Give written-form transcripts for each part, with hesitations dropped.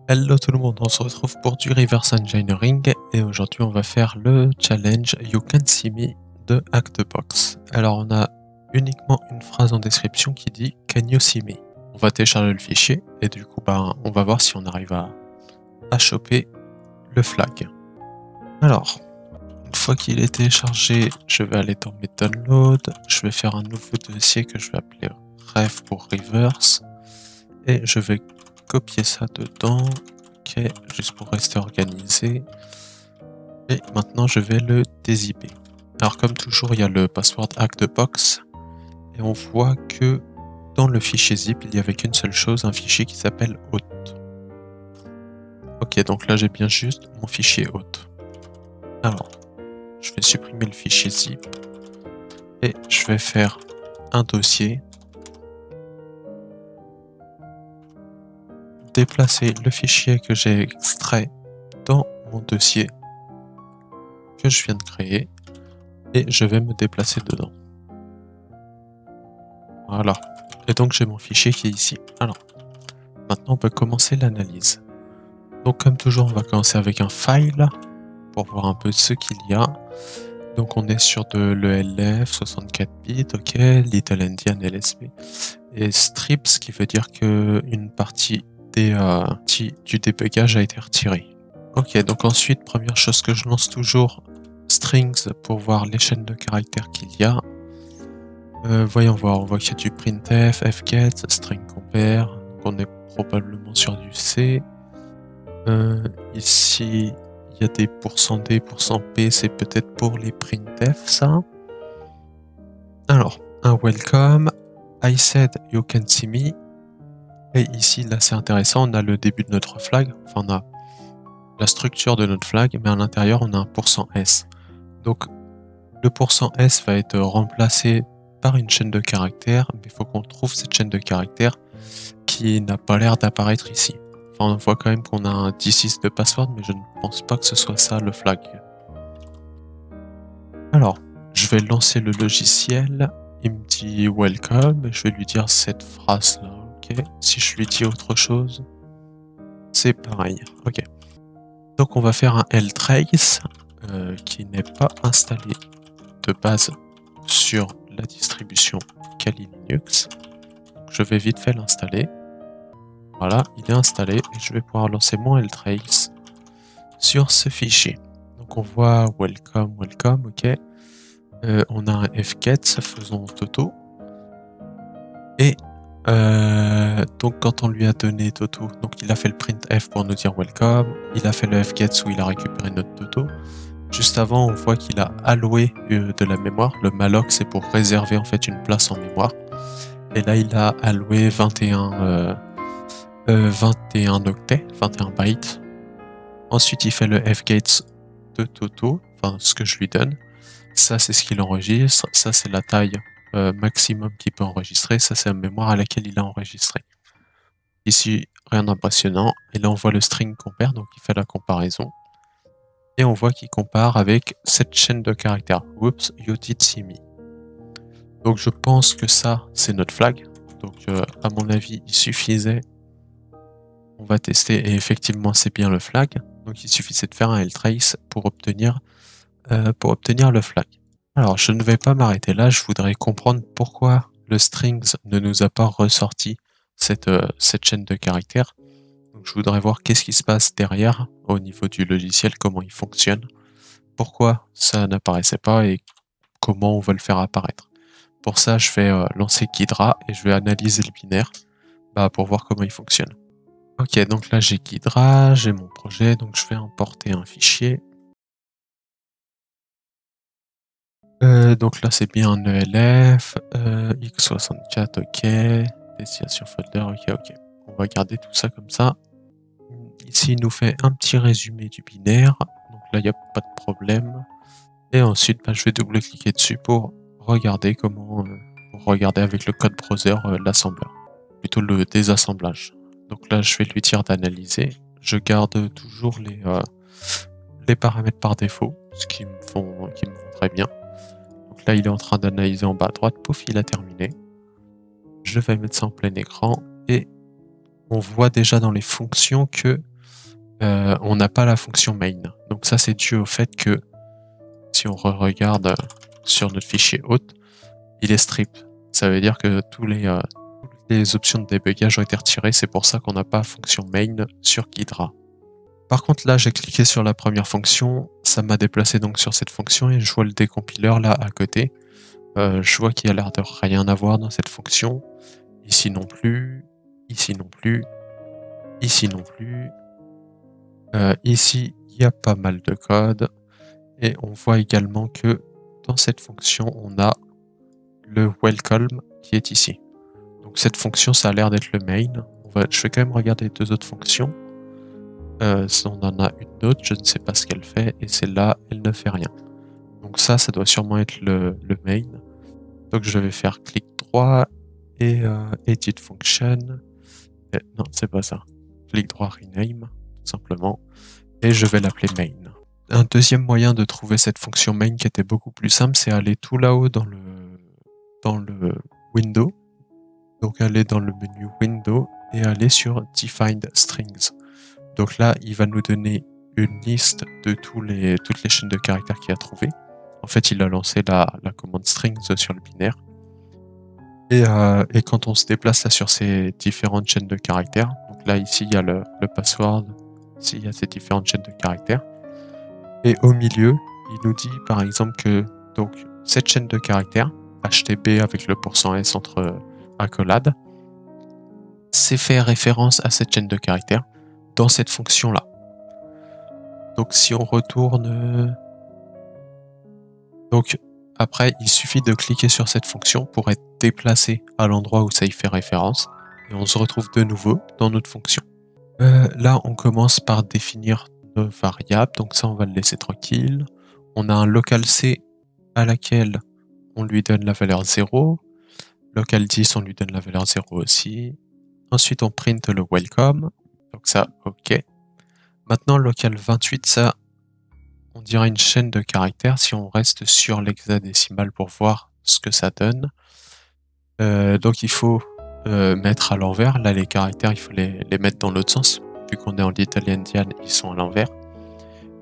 Hello tout le monde, on se retrouve pour du reverse engineering et aujourd'hui on va faire le challenge You Can See Me de Actbox. Alors on a uniquement une phrase en description qui dit Can you see me? On va télécharger le fichier et du coup on va voir si on arrive à choper le flag. Alors, une fois qu'il est téléchargé, je vais aller dans mes downloads, je vais faire un nouveau dossier que je vais appeler ref pour reverse et je vais copier ça dedans, ok, juste pour rester organisé. Et maintenant je vais le dézipper. Alors comme toujours il y a le password Actbox et on voit que dans le fichier zip il n'y avait qu'une seule chose, un fichier qui s'appelle hôte. Ok, donc là j'ai bien juste mon fichier hôte. Alors je vais supprimer le fichier zip et je vais faire un dossier, déplacer le fichier que j'ai extrait dans mon dossier que je viens de créer et je vais me déplacer dedans. Voilà. Et donc j'ai mon fichier qui est ici. Alors, maintenant on peut commencer l'analyse. Donc comme toujours, on va commencer avec un file pour voir un peu ce qu'il y a. Donc on est sur de l'ELF 64 bits, ok, Little Endian LSB et strips, ce qui veut dire que une partie du débugage a été retirée. Ok, donc ensuite, première chose que je lance toujours, strings pour voir les chaînes de caractères qu'il y a. Voyons voir, on voit qu'il y a du printf, fget, string compare, donc on est probablement sur du C. Ici, il y a des %D, %P, c'est peut-être pour les printf ça. Alors, un welcome, I said you can see me. Et ici, là c'est intéressant, on a le début de notre flag, enfin on a la structure de notre flag, mais à l'intérieur on a un %S. Donc le %S va être remplacé par une chaîne de caractères, mais il faut qu'on trouve cette chaîne de caractères qui n'a pas l'air d'apparaître ici. Enfin, on voit quand même qu'on a un D6 de password, mais je ne pense pas que ce soit ça le flag. Alors, je vais lancer le logiciel, il me dit welcome, je vais lui dire cette phrase là, ok. Si je lui dis autre chose, c'est pareil, ok. Donc on va faire un ltrace qui n'est pas installé de base sur la distribution Kali Linux. Je vais vite fait l'installer. Voilà, il est installé et je vais pouvoir lancer mon ltrace sur ce fichier. Donc on voit welcome, welcome, ok. On a un fget, faisons Toto. Et donc quand on lui a donné Toto, donc il a fait le printf pour nous dire welcome, il a fait le fget où il a récupéré notre Toto. Juste avant, on voit qu'il a alloué de la mémoire. Le malloc, c'est pour réserver en fait une place en mémoire. Et là, il a alloué 21 octets, 21 bytes. Ensuite, il fait le fget de Toto, enfin ce que je lui donne. Ça, c'est ce qu'il enregistre. Ça, c'est la taille maximum qu'il peut enregistrer. Ça, c'est la mémoire à laquelle il a enregistré. Ici, rien d'impressionnant. Et là, on voit le string compare, donc il fait la comparaison. Et on voit qu'il compare avec cette chaîne de caractères. Whoops, you did see me. Donc je pense que ça, c'est notre flag. Donc à mon avis, il suffisait. On va tester et effectivement, c'est bien le flag. Donc il suffisait de faire un ltrace pour obtenir le flag. Alors je ne vais pas m'arrêter là. Je voudrais comprendre pourquoi le strings ne nous a pas ressorti cette chaîne de caractères. Donc, je voudrais voir qu'est-ce qui se passe derrière au niveau du logiciel, comment il fonctionne, pourquoi ça n'apparaissait pas et comment on va le faire apparaître. Pour ça, je vais lancer Ghidra et je vais analyser le binaire pour voir comment il fonctionne. Ok, donc là j'ai Ghidra, j'ai mon projet, donc je vais importer un fichier. Donc là c'est bien un ELF, x64, ok, destination folder, ok. On va garder tout ça comme ça. Ici il nous fait un petit résumé du binaire, donc là il n'y a pas de problème. Et ensuite je vais double-cliquer dessus pour regarder avec le code browser l'assembleur, plutôt le désassemblage. Donc là je vais lui dire d'analyser. Je garde toujours les paramètres par défaut, ce qui me vont très bien. Donc là il est en train d'analyser en bas à droite, pouf, il a terminé. Je vais mettre ça en plein écran et on voit déjà dans les fonctions que on n'a pas la fonction main. Donc ça, c'est dû au fait que si on regarde sur notre fichier hôte, il est strip. Ça veut dire que toutes les options de débugage ont été retirées. C'est pour ça qu'on n'a pas fonction main sur Ghidra. Par contre, là, j'ai cliqué sur la première fonction. Ça m'a déplacé donc sur cette fonction et je vois le décompileur là à côté. Je vois qu'il y a l'air de rien avoir dans cette fonction. Ici non plus. Ici non plus. Ici non plus. Ici, il y a pas mal de code. Et on voit également que dans cette fonction, on a le welcome qui est ici. Donc cette fonction, ça a l'air d'être le main. Je vais quand même regarder les deux autres fonctions. On en a une autre, je ne sais pas ce qu'elle fait, et celle-là, elle ne fait rien. Donc ça doit sûrement être le main. Donc je vais faire clic droit et edit function. Non, c'est pas ça. Clic droit rename, tout simplement. Et je vais l'appeler main. Un deuxième moyen de trouver cette fonction main qui était beaucoup plus simple, c'est aller tout là-haut dans le window. Donc aller dans le menu window et aller sur defined strings. Donc là, il va nous donner une liste de toutes les chaînes de caractères qu'il a trouvées. En fait, il a lancé la commande strings sur le binaire. Et quand on se déplace là sur ces différentes chaînes de caractères, donc là ici il y a le password, ici il y a ces différentes chaînes de caractères. Et au milieu, il nous dit par exemple que donc cette chaîne de caractères, HTB avec le %S entre accolades, c'est fait référence à cette chaîne de caractères dans cette fonction-là. Donc si on retourne... Donc après, il suffit de cliquer sur cette fonction pour être déplacé à l'endroit où ça y fait référence. Et on se retrouve de nouveau dans notre fonction. Là, on commence par définir nos variables. Donc ça, on va le laisser tranquille. On a un local C à laquelle on lui donne la valeur 0. Local 10, on lui donne la valeur 0 aussi. Ensuite, on print le welcome. Donc ça, OK. Maintenant, local 28, ça, on dirait une chaîne de caractères si on reste sur l'hexadécimal pour voir ce que ça donne. Donc il faut mettre à l'envers. Là, les caractères, il faut les mettre dans l'autre sens. Vu qu'on est en Little Endian, ils sont à l'envers.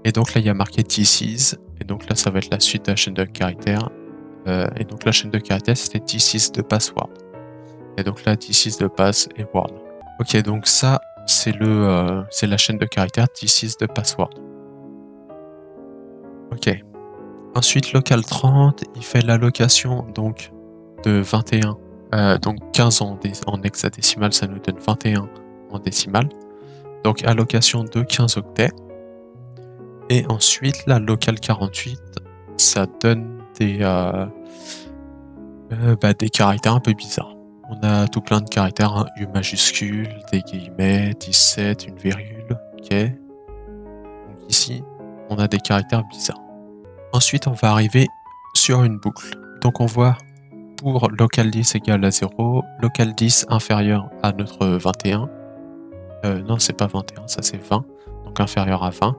Et donc là, il y a marqué this is. Et donc là, ça va être la suite de la chaîne de caractères. Et donc la chaîne de caractères, c'était this is de password. Et donc là, this is de pass et word. Ok, donc ça, c'est la chaîne de caractères this is de password. Ok. Ensuite, local 30, il fait l'allocation donc de 21. Donc 15 en hexadécimal, ça nous donne 21 en décimal. Donc allocation de 15 octets. Et ensuite, la local 48, ça donne des caractères un peu bizarres. On a tout plein de caractères, hein, U majuscule, des guillemets, 17, une virgule. Ok. Donc ici, on a des caractères bizarres. Ensuite, on va arriver sur une boucle. Donc on voit pour local 10 égale à 0, local 10 inférieur à notre 21. Non, c'est pas 21, ça c'est 20, donc inférieur à 20.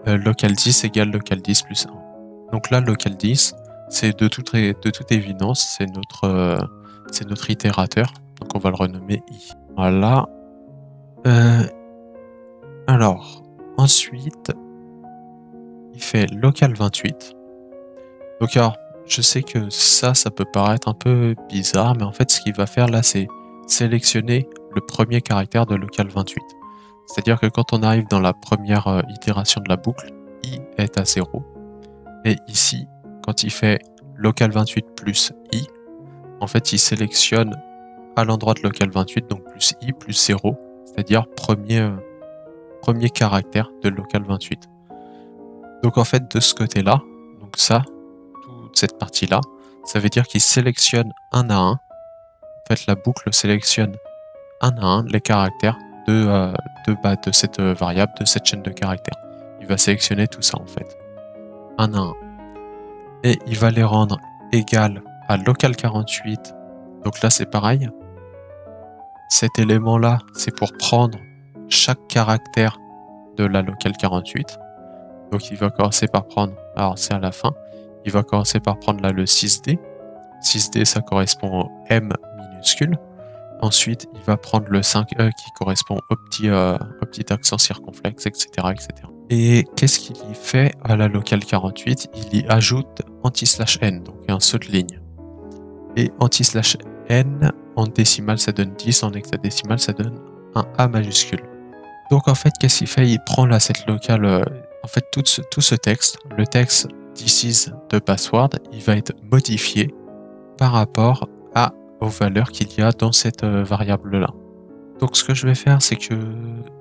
Local 10 égale local 10 plus 1. Donc là, local 10, c'est de toute évidence, c'est notre itérateur. Donc on va le renommer i. Voilà. Alors, ensuite, il fait local 28. Donc alors, je sais que ça peut paraître un peu bizarre, mais en fait, ce qu'il va faire là, c'est sélectionner le premier caractère de local 28. C'est-à-dire que quand on arrive dans la première itération de la boucle, i est à 0. Et ici, quand il fait local 28 plus i, en fait, il sélectionne à l'endroit de local 28, donc plus i plus 0, c'est-à-dire premier caractère de local 28. Donc en fait, de ce côté-là, donc ça, toute cette partie-là, ça veut dire qu'il sélectionne un à un. En fait, la boucle sélectionne un à un les caractères de cette variable, de cette chaîne de caractères. Il va sélectionner tout ça en fait, un à un. Et il va les rendre égales à local 48. Donc là, c'est pareil. Cet élément-là, c'est pour prendre chaque caractère de la local 48. Donc il va commencer par prendre, alors c'est à la fin, il va commencer par prendre là le 6D. 6D, ça correspond au M minuscule. Ensuite, il va prendre le 5e qui correspond au petit accent circonflexe, etc., etc. Et qu'est-ce qu'il y fait à la locale 48? Il y ajoute anti/n, donc un saut de ligne. Et anti/n en décimale ça donne 10, en hexadécimal ça donne un A majuscule. Donc en fait, qu'est-ce qu'il fait? Il prend là cette locale, en fait tout ce texte, le texte this is de password, il va être modifié par rapport aux valeurs qu'il y a dans cette variable là. Donc ce que je vais faire, c'est que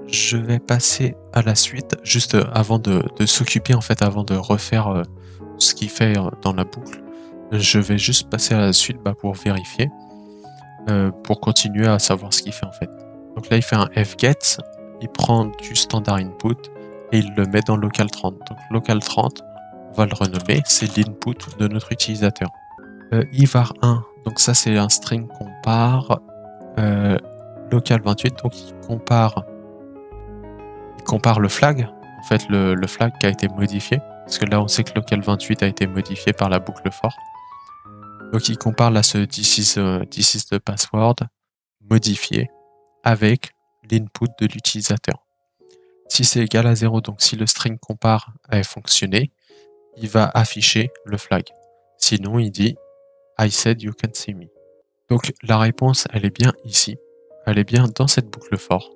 je vais passer à la suite, juste avant de s'occuper, en fait, avant de refaire ce qu'il fait dans la boucle. Je vais juste passer à la suite pour vérifier, pour continuer à savoir ce qu'il fait en fait. Donc là, il fait un fget, il prend du standard input et il le met dans local 30. Donc local 30, on va le renommer, c'est l'input de notre utilisateur. Ivar 1, donc ça c'est un string compare. Local 28, donc il compare le flag, en fait le flag qui a été modifié, parce que là on sait que local 28 a été modifié par la boucle for. Donc il compare là ce this is de password modifié avec l'input de l'utilisateur. Si c'est égal à 0, donc si le string compare a fonctionné, il va afficher le flag. Sinon il dit I said you can see me. Donc la réponse elle est bien ici. Elle est bien dans cette boucle for.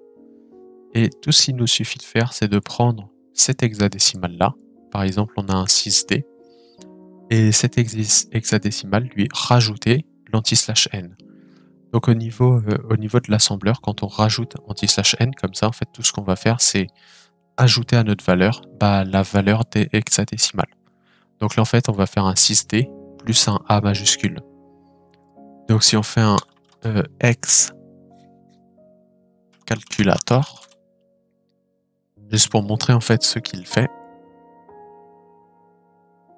Et tout ce qu'il nous suffit de faire, c'est de prendre cet hexadécimal là. Par exemple, on a un 6D. Et cet hexadécimal, lui, rajouter l'anti/n. Donc au niveau de l'assembleur, quand on rajoute anti/n, comme ça, en fait, tout ce qu'on va faire, c'est ajouter à notre valeur la valeur des hexadécimales. Donc là, en fait, on va faire un 6D plus un A majuscule. Donc si on fait un hex calculator, juste pour montrer en fait ce qu'il fait,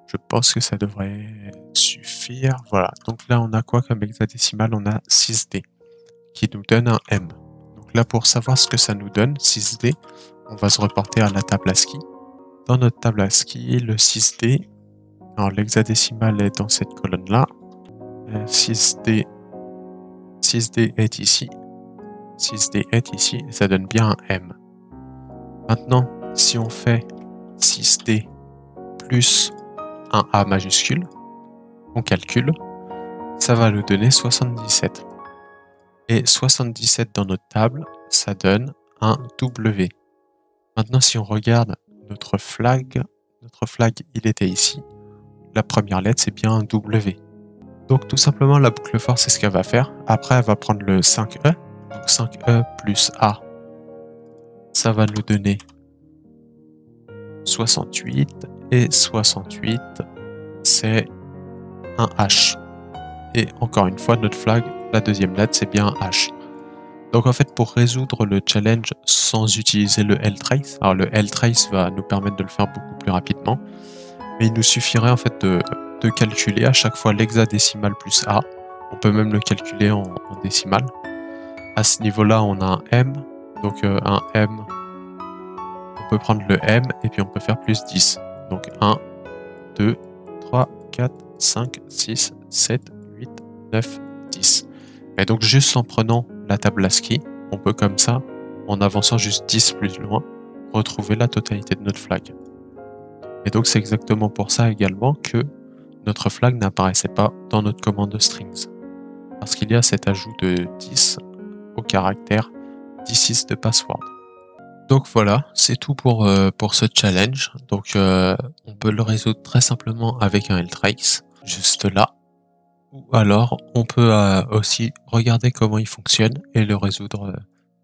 je pense que ça devrait suffire. Voilà, donc là on a quoi comme hexadécimal? On a 6D qui nous donne un M. Donc là, pour savoir ce que ça nous donne, 6D, on va se reporter à la table ASCII. Dans notre table ASCII, le 6D, alors l'hexadécimal est dans cette colonne là, 6D est ici, 6D est ici, et ça donne bien un M. Maintenant, si on fait 6D plus un A majuscule, on calcule, ça va nous donner 77. Et 77 dans notre table, ça donne un W. Maintenant, si on regarde notre flag, il était ici. La première lettre, c'est bien un W. Donc tout simplement, la boucle for, c'est ce qu'elle va faire. Après, elle va prendre le 5E. Donc 5E plus A, ça va nous donner 68. Et 68, c'est un H. Et encore une fois, notre flag, la deuxième lettre, c'est bien un H. Donc en fait, pour résoudre le challenge sans utiliser le ltrace, alors le ltrace va nous permettre de le faire beaucoup plus rapidement, mais il nous suffirait en fait de calculer à chaque fois l'hexadécimal plus A. On peut même le calculer en décimale. À ce niveau-là, on a un M, donc un M, on peut prendre le M et puis on peut faire plus 10. Donc 1, 2, 3, 4, 5, 6, 7, 8, 9, 10. Et donc juste en prenant la table ASCII, on peut comme ça, en avançant juste 10 plus loin, retrouver la totalité de notre flag. Et donc c'est exactement pour ça également que notre flag n'apparaissait pas dans notre commande strings. Parce qu'il y a cet ajout de 10 au caractère this de password. Donc voilà, c'est tout pour ce challenge. Donc on peut le résoudre très simplement avec un ltrace, juste là. Ou alors on peut aussi regarder comment il fonctionne et le résoudre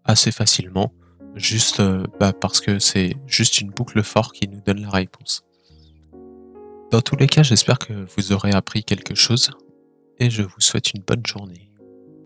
assez facilement, juste parce que c'est juste une boucle for qui nous donne la réponse. Dans tous les cas, j'espère que vous aurez appris quelque chose et je vous souhaite une bonne journée.